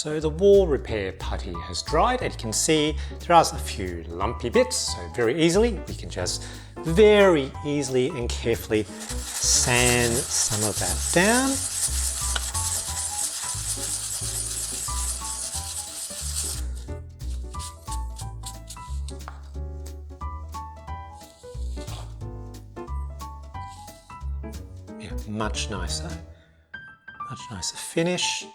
So the wall repair putty has dried, and you can see there are a few lumpy bits, so very easily we can just very easily and carefully sand some of that down. Yeah, much nicer finish.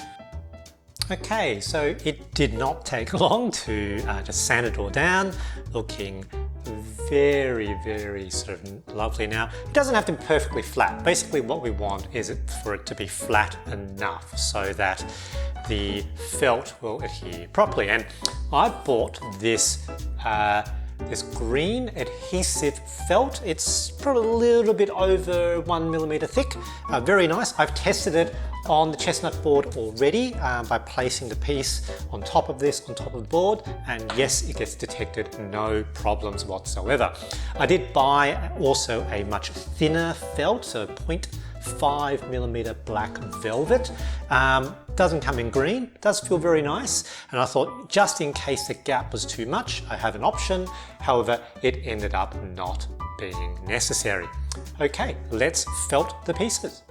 Okay, so it did not take long to just sand it all down, looking very sort of lovely now. It doesn't have to be perfectly flat. Basically what we want is for it to be flat enough so that the felt will adhere properly. And I bought this this green adhesive felt. It's probably a little bit over 1 millimeter thick. Very nice. I've tested it on the Chessnut board already by placing the piece on top of this, on top of the board, and yes, it gets detected, no problems whatsoever. I did buy also a much thinner felt, so 0.5 millimeter black velvet. Doesn't come in green, does feel very nice, and I thought just in case the gap was too much, I have an option. However, it ended up not being necessary. Okay, let's felt the pieces.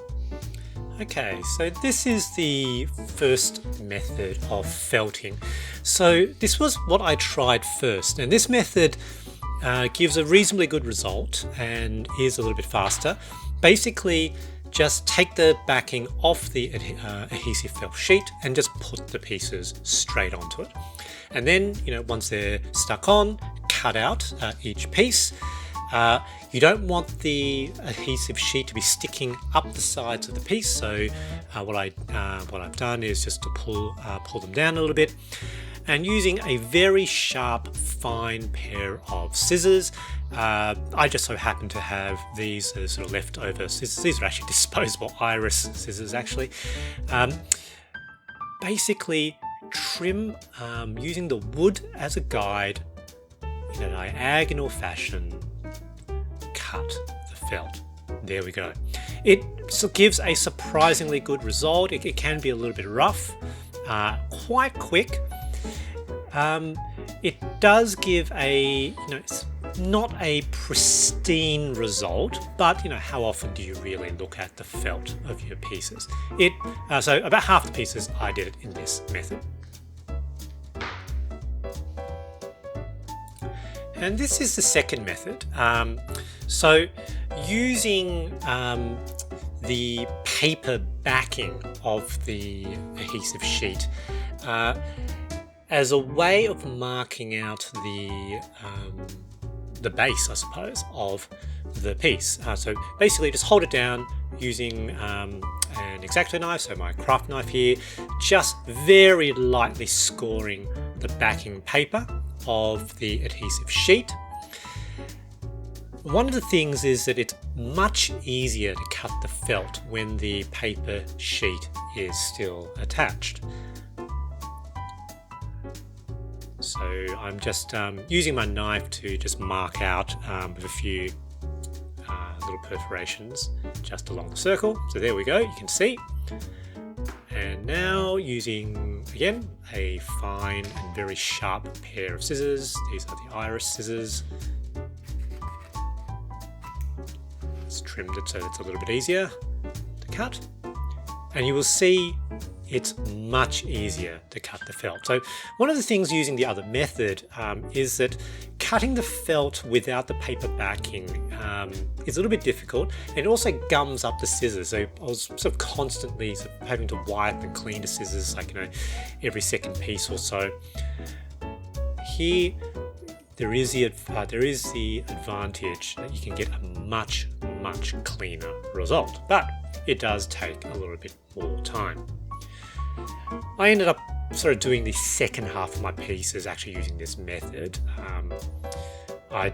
Okay, so this is the first method of felting. So this was what I tried first, and this method gives a reasonably good result and is a little bit faster. Basically, just take the backing off the adhesive felt sheet and just put the pieces straight onto it. And then, once they're stuck on, cut out each piece. You don't want the adhesive sheet to be sticking up the sides of the piece, so what I've done is just to pull them down a little bit, and using a very sharp, fine pair of scissors. I just so happen to have these sort of leftover scissors. These are actually disposable iris scissors, actually. Basically, trim using the wood as a guide in a diagonal fashion. Cut the felt. There we go. It gives a surprisingly good result. It can be a little bit rough, quite quick. It does give a, it's not a pristine result, but how often do you really look at the felt of your pieces? So about half the pieces I did it in this method. And this is the second method. So using the paper backing of the adhesive sheet as a way of marking out the base, I suppose, of the piece. So basically just hold it down using an X-Acto knife, so my craft knife here, just very lightly scoring the backing paper of the adhesive sheet. One of the things is that it's much easier to cut the felt when the paper sheet is still attached. So I'm just using my knife to just mark out with a few little perforations just along the circle. So there we go, you can see. And now using, again, a fine and very sharp pair of scissors. These are the iris scissors. Just trimmed it so it's a little bit easier to cut. And you will see it's much easier to cut the felt. So one of the things using the other method is that cutting the felt without the paper backing is a little bit difficult, and it also gums up the scissors. So I was sort of constantly having to wipe and clean the scissors, like every second piece or so. Here there is the advantage that you can get a much cleaner result, but it does take a little bit more time. I ended up sort of doing the second half of my pieces actually using this method. I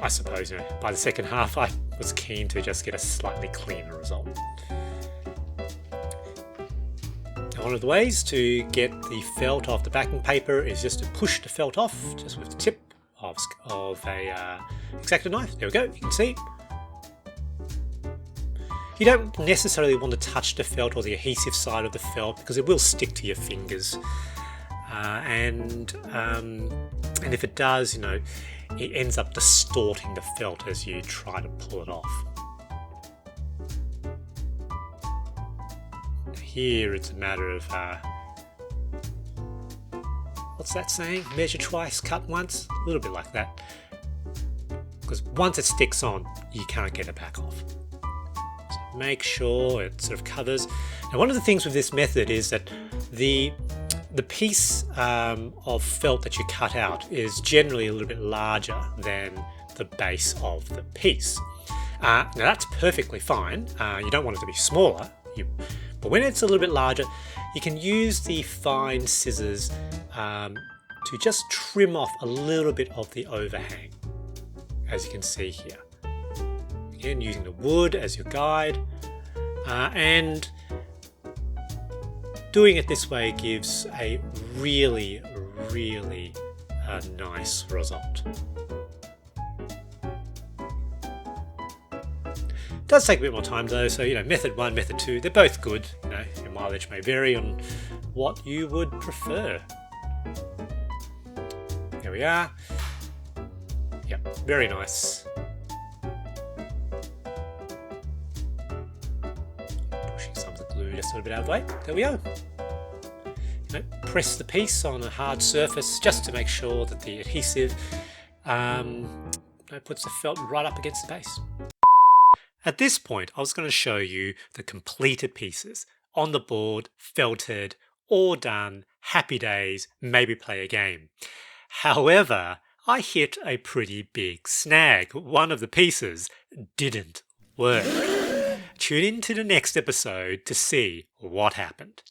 suppose by the second half I was keen to just get a slightly cleaner result. Now, one of the ways to get the felt off the backing paper is just to push the felt off just with the tip of a X-Acto knife. There we go, you can see. You don't necessarily want to touch the felt or the adhesive side of the felt because it will stick to your fingers. And if it does, you know, it ends up distorting the felt as you try to pull it off. Here it's a matter of, what's that saying? Measure twice, cut once? A little bit like that. Because once it sticks on, you can't get it back off. So make sure it sort of covers. Now, one of the things with this method is that the piece of felt that you cut out is generally a little bit larger than the base of the piece. Now that's perfectly fine. You don't want it to be smaller, but when it's a little bit larger, you can use the fine scissors to just trim off a little bit of the overhang, as you can see here. Again, using the wood as your guide, and doing it this way gives a really nice result. It does take a bit more time though, so you know, method 1, method 2, they're both good. You know, your mileage may vary on what you would prefer. Here we are. Yep, very nice. Pushing some of the glue just a little bit out of the way. There we go. You know, press the piece on a hard surface just to make sure that the adhesive puts the felt right up against the base. At this point, I was going to show you the completed pieces on the board, felted, all done, happy days, maybe play a game. However, I hit a pretty big snag. One of the pieces didn't work. Tune in to the next episode to see what happened.